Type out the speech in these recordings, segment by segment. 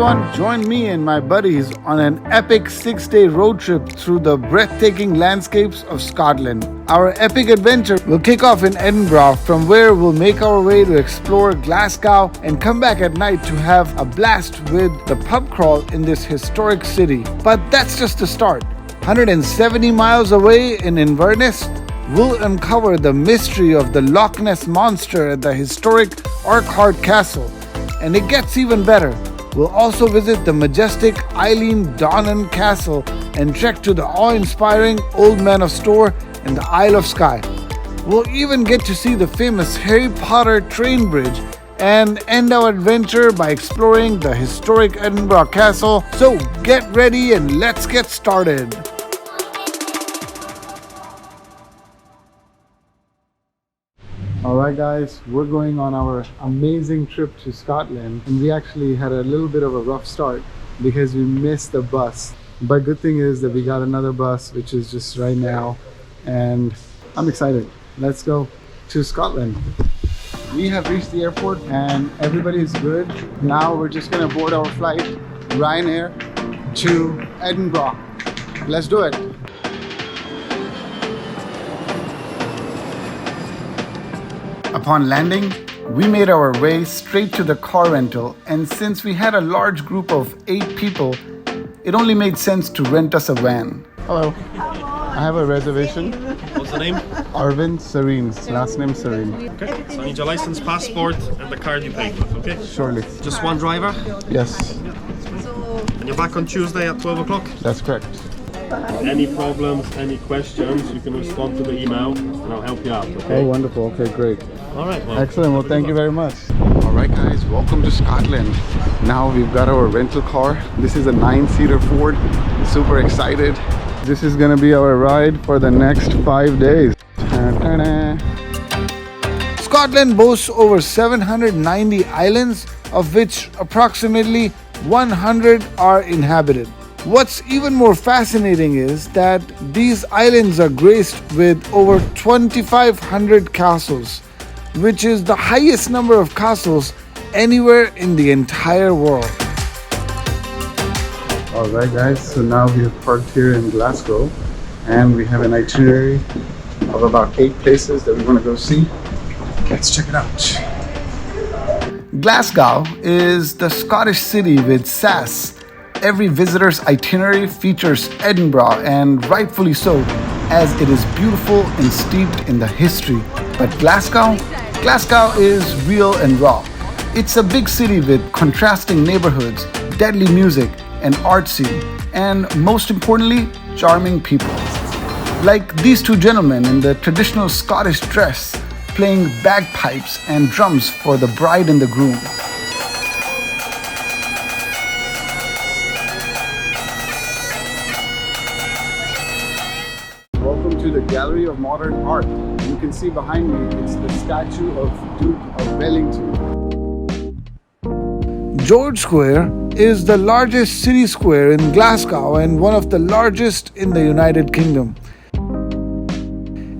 everyone, join me and my buddies on an epic 6-day road trip through the breathtaking landscapes of Scotland. Our epic adventure will kick off in Edinburgh, from where we'll make our way to explore Glasgow and come back at night to have a blast with the pub crawl in this historic city. But that's just the start. 170 miles away in Inverness, we'll uncover the mystery of the Loch Ness monster at the historic Urquhart Castle. And it gets even better. We'll also visit the majestic Eilean Donan Castle and trek to the awe-inspiring Old Man of Storr and the Isle of Skye. We'll even get to see the famous Harry Potter train bridge and end our adventure by exploring the historic Edinburgh Castle. So get ready and let's get started. Alright guys, we're going on our amazing trip to Scotland, and we actually had a little bit of a rough start because we missed the bus. But good thing is that we got another bus, which is just right now, and I'm excited. Let's go to Scotland. We have reached the airport and everybody is good. Now we're just gonna board our flight, Ryanair, to Edinburgh. Let's do it. Upon landing, we made our way straight to the car rental, and since we had a large group of 8 people, it only made sense to rent us a van. Hello. I have a reservation. What's the name? Arvind Serene, last name Serene. Okay, so I need your license, passport, and the card you paid with, okay? Surely. Just one driver? Yes, And you're back on Tuesday at 12 o'clock? that's correct. Any problems, any questions, you can respond to the email and I'll help you out, okay? Oh, wonderful. Okay, great. Alright, well. Excellent. Well, thank you very much. Alright guys, welcome to Scotland. Now we've got our rental car. This is a 9-seater Ford. Super excited. This is gonna be our ride for the next 5 days. Ta-da. Scotland boasts over 790 islands, of which approximately 100 are inhabited. What's even more fascinating is that these islands are graced with over 2,500 castles, which is the highest number of castles anywhere in the entire world. Alright guys, so now we have parked here in Glasgow and we have an itinerary of about 8 places that we want to go see. Let's check it out. Glasgow is the Scottish city with sass. Every visitor's itinerary features Edinburgh, and rightfully so, as it is beautiful and steeped in the history. But Glasgow is real and raw. It's a big city with contrasting neighborhoods, deadly music, an art scene, and most importantly, charming people. Like these 2 gentlemen in the traditional Scottish dress, playing bagpipes and drums for the bride and the groom. Welcome to the Gallery of Modern Art. You can see behind me, it's the statue of Duke of Wellington. George Square is the largest city square in Glasgow and one of the largest in the United Kingdom.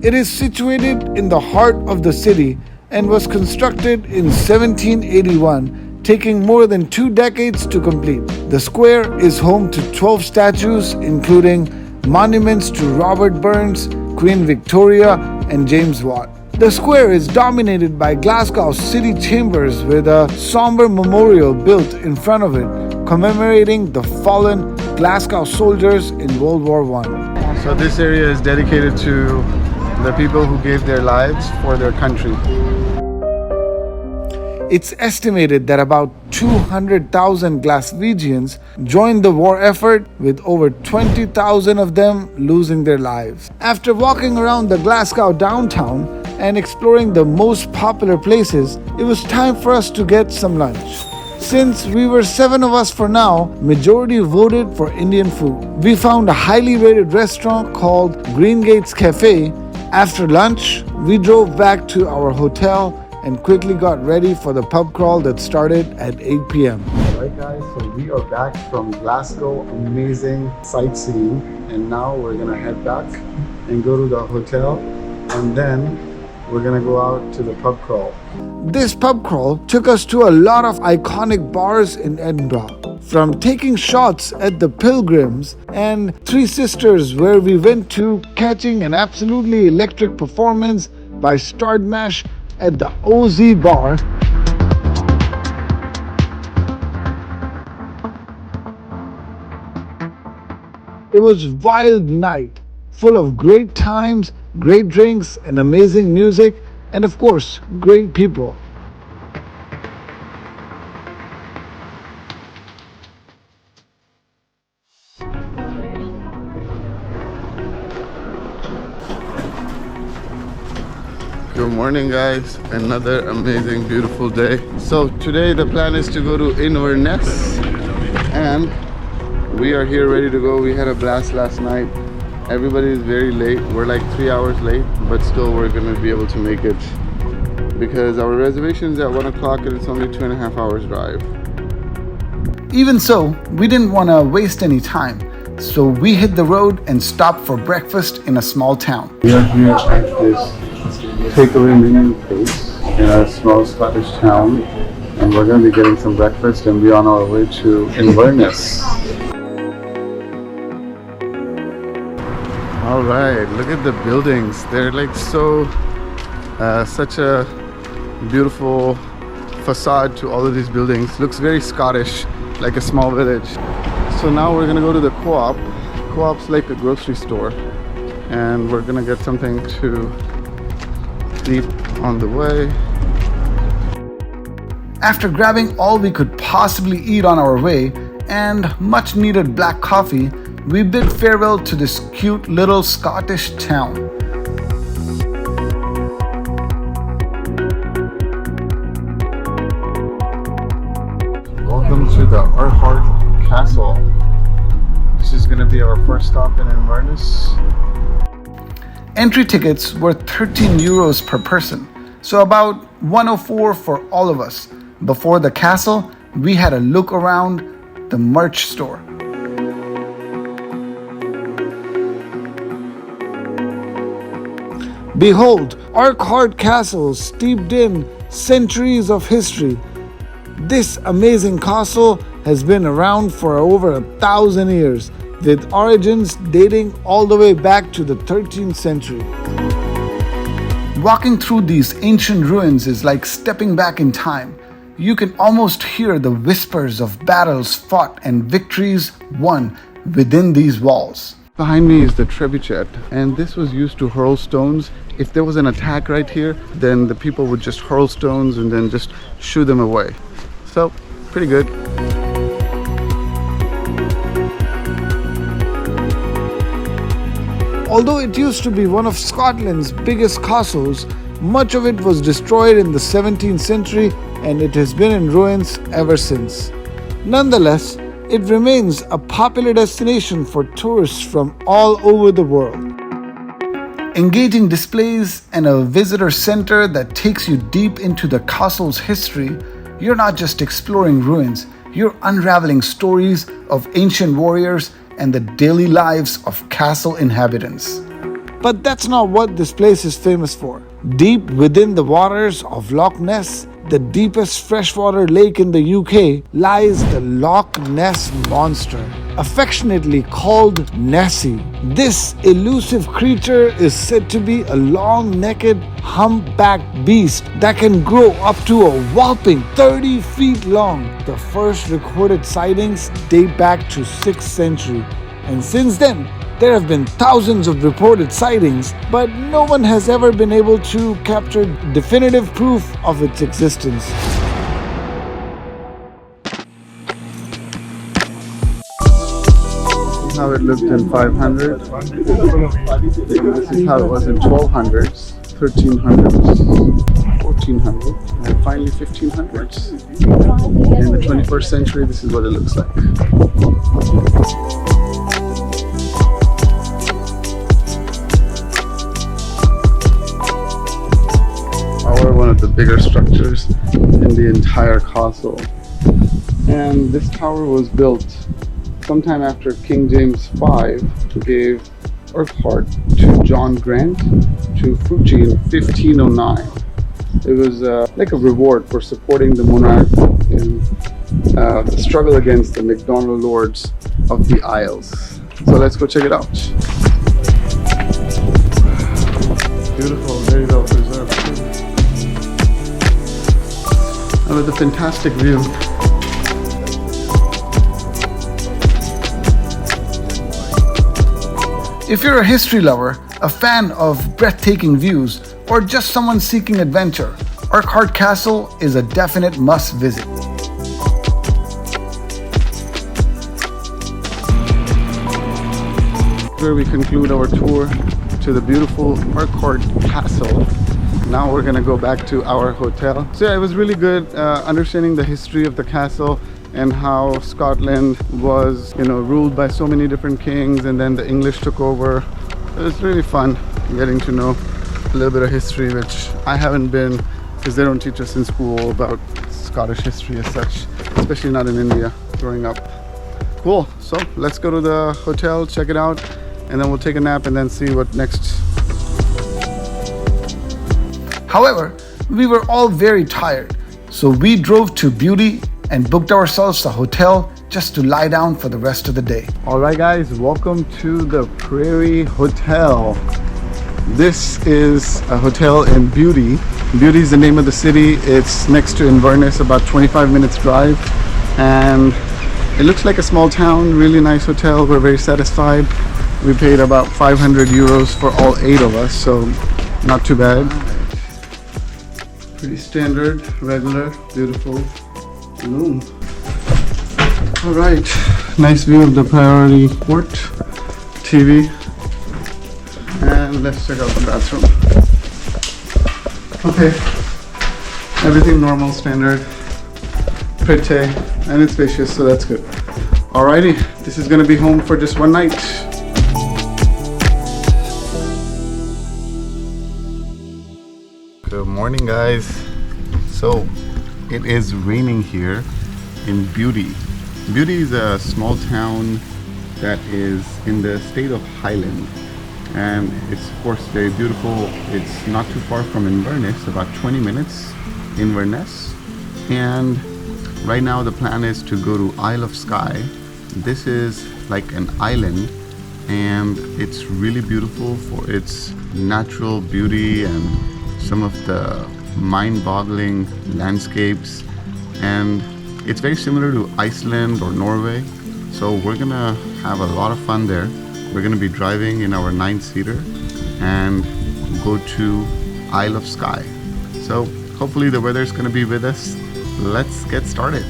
It is situated in the heart of the city and was constructed in 1781, taking more than 2 decades to complete. The square is home to 12 statues, including monuments to Robert Burns, Queen Victoria, and James Watt. The square is dominated by Glasgow city chambers with a somber memorial built in front of it, commemorating the fallen Glasgow soldiers in World War I. So this area is dedicated to the people who gave their lives for their country. It's estimated that about 200,000 Glaswegians joined the war effort, with over 20,000 of them losing their lives. After walking around the Glasgow downtown and exploring the most popular places, it was time for us to get some lunch. Since we were 7 of us for now, majority voted for Indian food. We found a highly rated restaurant called Green Gates Cafe. After lunch, we drove back to our hotel and quickly got ready for the pub crawl that started at 8 p.m. Alright guys, so we are back from Glasgow, amazing sightseeing, and now we're gonna head back and go to the hotel, and then we're gonna go out to the pub crawl. This pub crawl took us to a lot of iconic bars in Edinburgh. From taking shots at the pilgrims and Three Sisters, where we went to catching an absolutely electric performance by Stardmash at the OZ bar. It was a wild night, full of great times, great drinks, and amazing music, and of course, great people. Good morning, guys. Another amazing, beautiful day. So today the plan is to go to Ness, and we are here ready to go. We had a blast last night. Everybody is very late. We're like 3 hours late, but still we're gonna be able to make it because our reservation is at 1 o'clock and it's only 2.5 hours drive. Even so, we didn't want to waste any time. So we hit the road and stopped for breakfast in a small town. We are here at this takeaway menu place in a small Scottish town, and we're going to be getting some breakfast and be on our way to Inverness. All right, look at the buildings. They're like such a beautiful facade to all of these buildings. Looks very Scottish, like a small village. So now we're gonna go to the Co-op. Co-op's like a grocery store, and we're gonna get something to eat on the way. After grabbing all we could possibly eat on our way and much needed black coffee, we bid farewell to this cute little Scottish town. Welcome to the Urquhart Castle. This is going to be our first stop in Inverness. Entry tickets were 13 euros per person, so about 104 for all of us. Before the castle, we had a look around the merch store. Behold, Urquhart Castle, steeped in centuries of history. This amazing castle has been around for over 1,000 years, with origins dating all the way back to the 13th century. Walking through these ancient ruins is like stepping back in time. You can almost hear the whispers of battles fought and victories won within these walls. Behind me is the trebuchet, and this was used to hurl stones. If there was an attack right here, then the people would just hurl stones and then just shoo them away. So, pretty good. Although it used to be one of Scotland's biggest castles, much of it was destroyed in the 17th century, and it has been in ruins ever since. Nonetheless, it remains a popular destination for tourists from all over the world. Engaging displays and a visitor center that takes you deep into the castle's history, you're not just exploring ruins, you're unraveling stories of ancient warriors and the daily lives of castle inhabitants. But that's not what this place is famous for. Deep within the waters of Loch Ness, the deepest freshwater lake in the UK, lies the Loch Ness monster, affectionately called Nessie. This elusive creature is said to be a long-necked, humpbacked beast that can grow up to a whopping 30 feet long. The first recorded sightings date back to 6th century, and since then, there have been thousands of reported sightings, but no one has ever been able to capture definitive proof of its existence. How it looked in 500. This is how it was in 1200s, 1300s, 1400s, and finally 1500s. In the 21st century, this is what it looks like. One of the bigger structures in the entire castle, and this tower was built sometime after King James V gave Urquhart to John Grant to Fuji in 1509. It was like a reward for supporting the monarch in the struggle against the MacDonald lords of the Isles. So let's go check it out. Beautiful, very well preserved. And with a fantastic view. If you're a history lover, a fan of breathtaking views, or just someone seeking adventure, Urquhart Castle is a definite must visit. Where we conclude our tour to the beautiful Urquhart Castle. Now we're gonna go back to our hotel. So yeah, it was really good understanding the history of the castle and how Scotland was, ruled by so many different kings, and then the English took over. It was really fun getting to know a little bit of history, which I haven't been, because they don't teach us in school about Scottish history as such, especially not in India growing up. Cool, so let's go to the hotel, check it out, and then we'll take a nap and then see what next. However, we were all very tired, so we drove to Beauly and booked ourselves a hotel just to lie down for the rest of the day. All right guys, welcome to the Prairie Hotel. This is a hotel in Beauly. Beauly is the name of the city. It's next to Inverness, about 25 minutes drive. And it looks like a small town, really nice hotel. We're very satisfied. We paid about 500 euros for all 8 of us, so not too bad. Pretty standard, regular, beautiful room. All right, nice view of the Prairie Court, TV, and let's check out the bathroom. Okay, everything normal, standard, pretty, and it's spacious, so that's good. Alrighty, this is gonna be home for just one night. Good morning guys. So it is raining here in Beauly. Beauly is a small town that is in the state of Eilean, and it's of course very beautiful. It's not too far from Inverness, about 20 minutes Inverness, and right now the plan is to go to Isle of Skye. This is like an island, and it's really beautiful for its natural beauty and some of the mind-boggling landscapes, and it's very similar to Iceland or Norway. So we're gonna have a lot of fun there. We're gonna be driving in our 9-seater and go to Isle of Skye. So hopefully the weather's gonna be with us. Let's get started.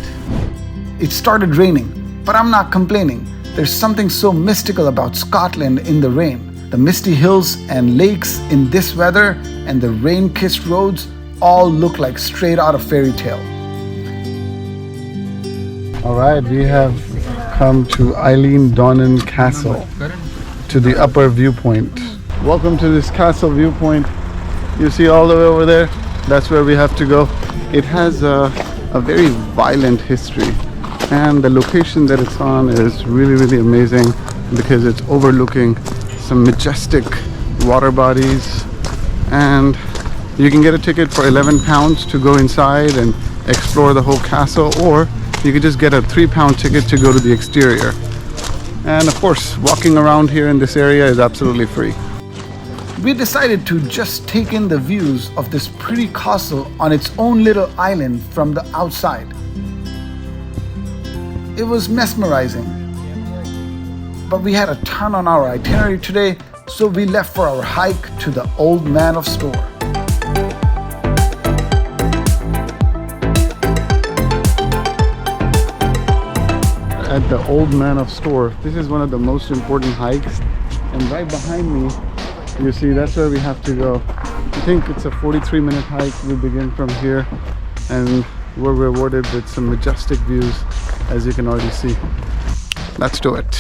It started raining, but I'm not complaining. There's something so mystical about Scotland in the rain. The misty hills and lakes in this weather and the rain-kissed roads all look like straight out of fairy tale. All right, we have come to Eilean Donan Castle, to the upper viewpoint. Welcome to this castle viewpoint. You see all the way over there? That's where we have to go. It has a very violent history, and the location that it's on is really, really amazing because it's overlooking some majestic water bodies, and you can get a ticket for £11 to go inside and explore the whole castle, or you could just get a £3 ticket to go to the exterior. And of course, walking around here in this area is absolutely free. We decided to just take in the views of this pretty castle on its own little island from the outside. It was mesmerizing. But we had a ton on our itinerary today, so we left for our hike to the Old Man of Storr. At the Old Man of Storr, this is one of the most important hikes, and right behind me, you see that's where we have to go. I think it's a 43-minute hike. We begin from here, and we're rewarded with some majestic views, as you can already see. Let's do it.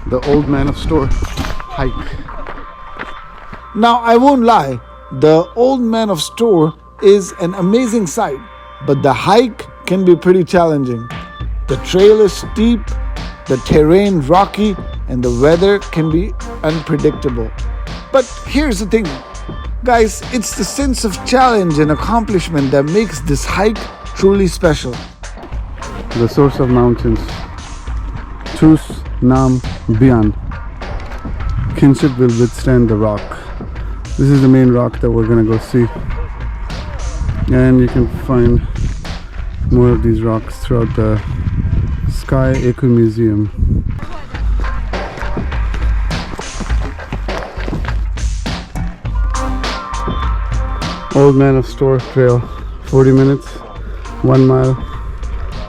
The Old Man of Storr hike. Now I won't lie, the Old Man of Storr is an amazing sight, but the hike can be pretty challenging. The trail is steep, the terrain rocky, and the weather can be unpredictable. But here's the thing, Guys, it's the sense of challenge and accomplishment that makes this hike truly special. The source of mountains, Tus Nam Bian. Kinship will withstand the rock. This is the main rock that we're gonna go see. And you can find more of these rocks throughout the Sky Eco Museum. Old Man of Storr trail, 40 minutes, 1 mile,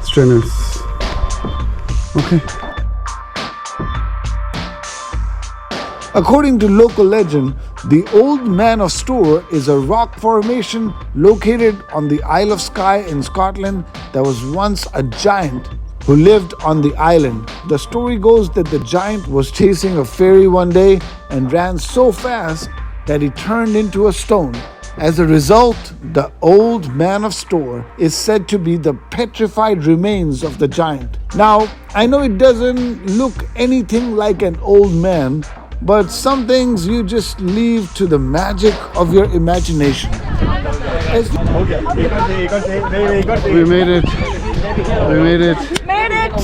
strenuous. Okay. According to local legend, the Old Man of Storr is a rock formation located on the Isle of Skye in Scotland that was once a giant who lived on the island. The story goes that the giant was chasing a fairy one day and ran so fast that he turned into a stone. As a result, the Old Man of Storr is said to be the petrified remains of the giant. Now, I know it doesn't look anything like an old man, but some things you just leave to the magic of your imagination. We made it. We made it. Made it!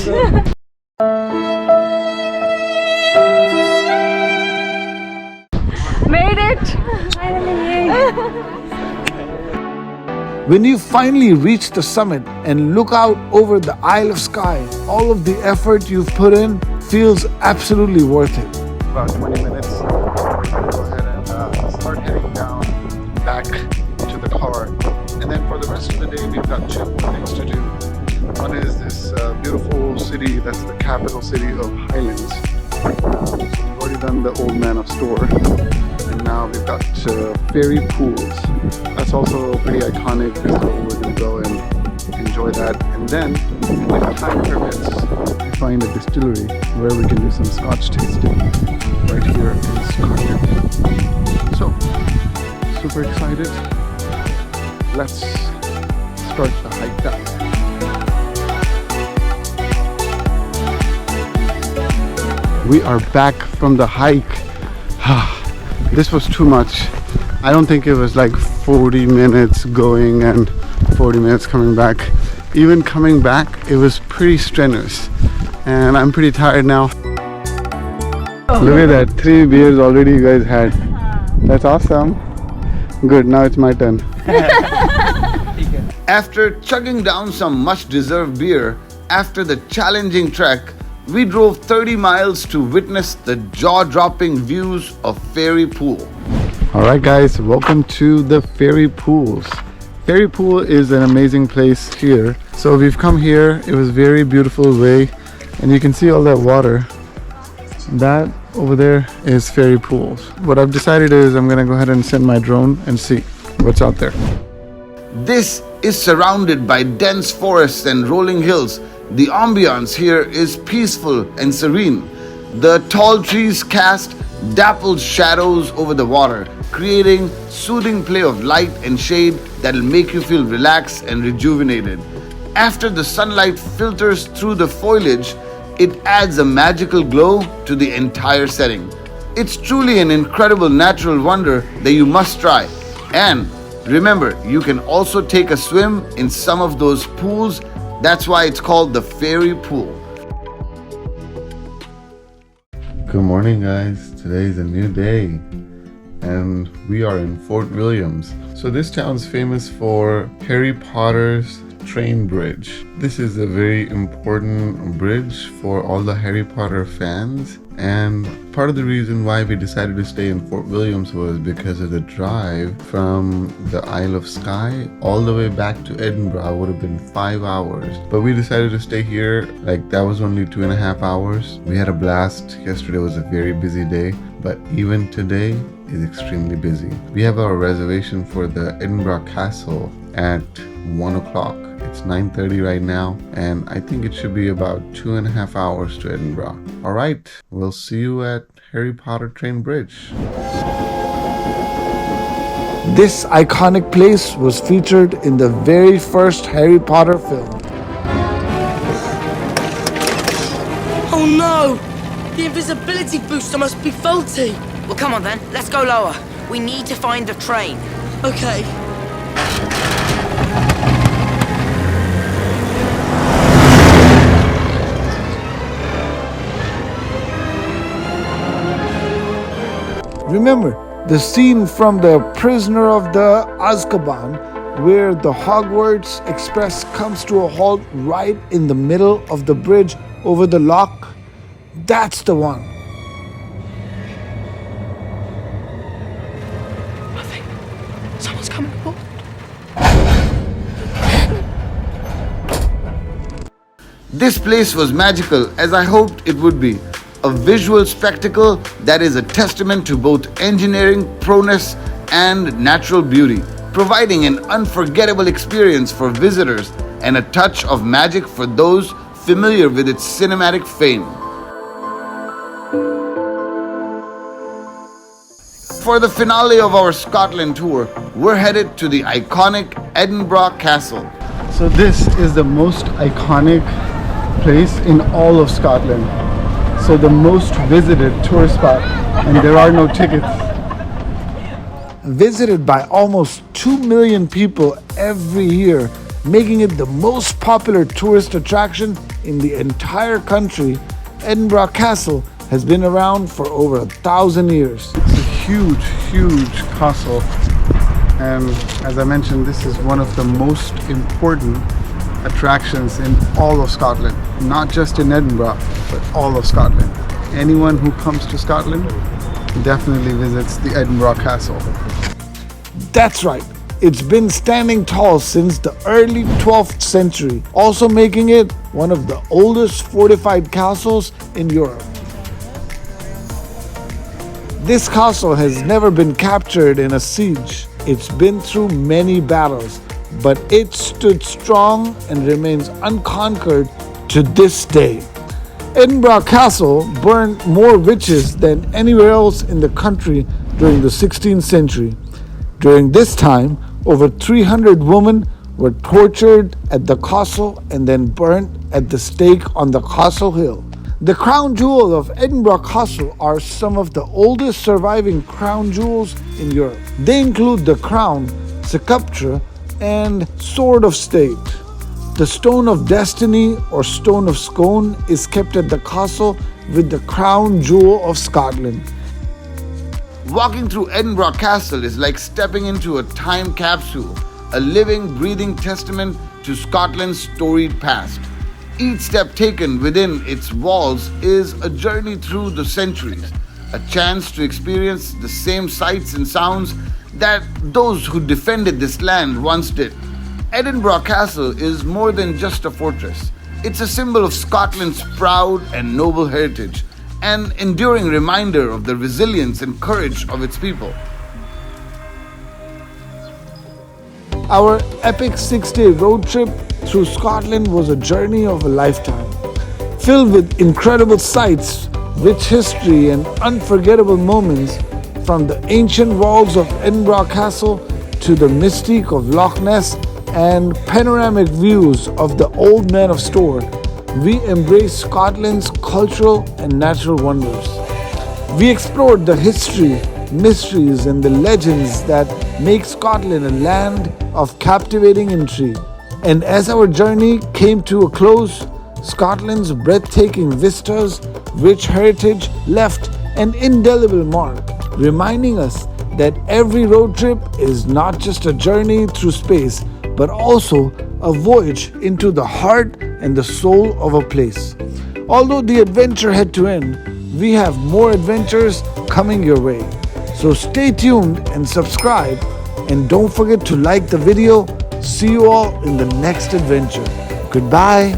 Made it! When you finally reach the summit and look out over the Isle of Skye, all of the effort you've put in feels absolutely worth it. About 20 minutes. We're going to go ahead and start heading down back to the car. And then for the rest of the day, we've got 2 things to do. One is this beautiful city that's the capital city of Highlands. So we've already done the Old Man of Storr. And now we've got fairy pools. That's also pretty iconic, so we're going to go and enjoy that. And then, if time permits, we find a distillery where we can do some scotch tasting right here in Scotland. So, super excited. Let's start the hike down. We are back from the hike. This was too much. I don't think it was like 40 minutes going and 40 minutes coming back. Even coming back, it was pretty strenuous. And I'm pretty tired now. Look at that, 3 beers already you guys had. That's awesome. Good, now it's my turn. After chugging down some much-deserved beer, after the challenging trek, we drove 30 miles to witness the jaw-dropping views of Fairy Pool. Alright guys, welcome to the Fairy Pools. Fairy Pool is an amazing place here. So we've come here, it was very beautiful way, and you can see all that water. That over there is Fairy Pools. What I've decided is I'm gonna go ahead and send my drone and see what's out there. This is surrounded by dense forests and rolling hills. The ambiance here is peaceful and serene. The tall trees cast dappled shadows over the water, creating soothing play of light and shade that'll make you feel relaxed and rejuvenated. After the sunlight filters through the foliage, it adds a magical glow to the entire setting. It's truly an incredible natural wonder that you must try. And remember, you can also take a swim in some of those pools. That's why it's called the Fairy Pool. Good morning guys, today's a new day and we are in Fort Williams. So this town's famous for Harry Potter's train bridge. This is a very important bridge for all the Harry Potter fans, and part of the reason why we decided to stay in Fort Williams was because of the drive from the Isle of Skye all the way back to Edinburgh would have been 5 hours, but we decided to stay here. Like, that was only 2.5 hours. We had a blast. Yesterday was a very busy day, but even today is extremely busy. We have our reservation for the Edinburgh Castle at 1 o'clock. It's 9:30 right now, and I think it should be about 2.5 hours to Edinburgh. All right, we'll see you at Harry Potter Train Bridge. This iconic place was featured in the very first Harry Potter film. Oh no! The invisibility booster must be faulty! Well, come on then, let's go lower. We need to find the train. Okay. Remember the scene from The Prisoner of the Azkaban, where the Hogwarts Express comes to a halt right in the middle of the bridge over the Loch? That's the one. Nothing. Someone's coming aboard. This place was magical, as I hoped it would be. A visual spectacle that is a testament to both engineering prowess and natural beauty, providing an unforgettable experience for visitors and a touch of magic for those familiar with its cinematic fame. For the finale of our Scotland tour, we're headed to the iconic Edinburgh Castle. So this is the most iconic place in all of Scotland. So the most visited tourist spot, and there are no tickets. Visited by almost 2 million people every year, making it the most popular tourist attraction in the entire country, Edinburgh Castle has been around for over 1,000 years. It's a huge, huge castle, and as I mentioned, this is one of the most important attractions in all of Scotland, not just in Edinburgh, but all of Scotland. Anyone who comes to Scotland definitely visits the Edinburgh Castle. That's right, it's been standing tall since the early 12th century, also making it one of the oldest fortified castles in Europe. This castle has never been captured in a siege. It's been through many battles, but it stood strong and remains unconquered to this day. Edinburgh Castle burned more witches than anywhere else in the country during the 16th century. During this time, over 300 women were tortured at the castle and then burnt at the stake on the castle hill. The crown jewel of Edinburgh Castle are some of the oldest surviving crown jewels in Europe. They include the crown, sceptre, and sword of state. The Stone of Destiny or Stone of Scone is kept at the castle with the crown jewel of Scotland. Walking through Edinburgh Castle is like stepping into a time capsule, a living, breathing testament to Scotland's storied past. Each step taken within its walls is a journey through the centuries, a chance to experience the same sights and sounds that those who defended this land once did. Edinburgh Castle is more than just a fortress. It's a symbol of Scotland's proud and noble heritage, an enduring reminder of the resilience and courage of its people. Our epic 6-day road trip through Scotland was a journey of a lifetime, filled with incredible sights, rich history, and unforgettable moments. From the ancient walls of Edinburgh Castle to the mystique of Loch Ness and panoramic views of the Old Man of Storr, we embraced Scotland's cultural and natural wonders. We explored the history, mysteries, and the legends that make Scotland a land of captivating intrigue. And as our journey came to a close, Scotland's breathtaking vistas, rich heritage left an indelible mark, reminding us that every road trip is not just a journey through space, but also a voyage into the heart and the soul of a place. Although the adventure had to end, we have more adventures coming your way. So stay tuned and subscribe, and don't forget to like the video. See you all in the next adventure. Goodbye.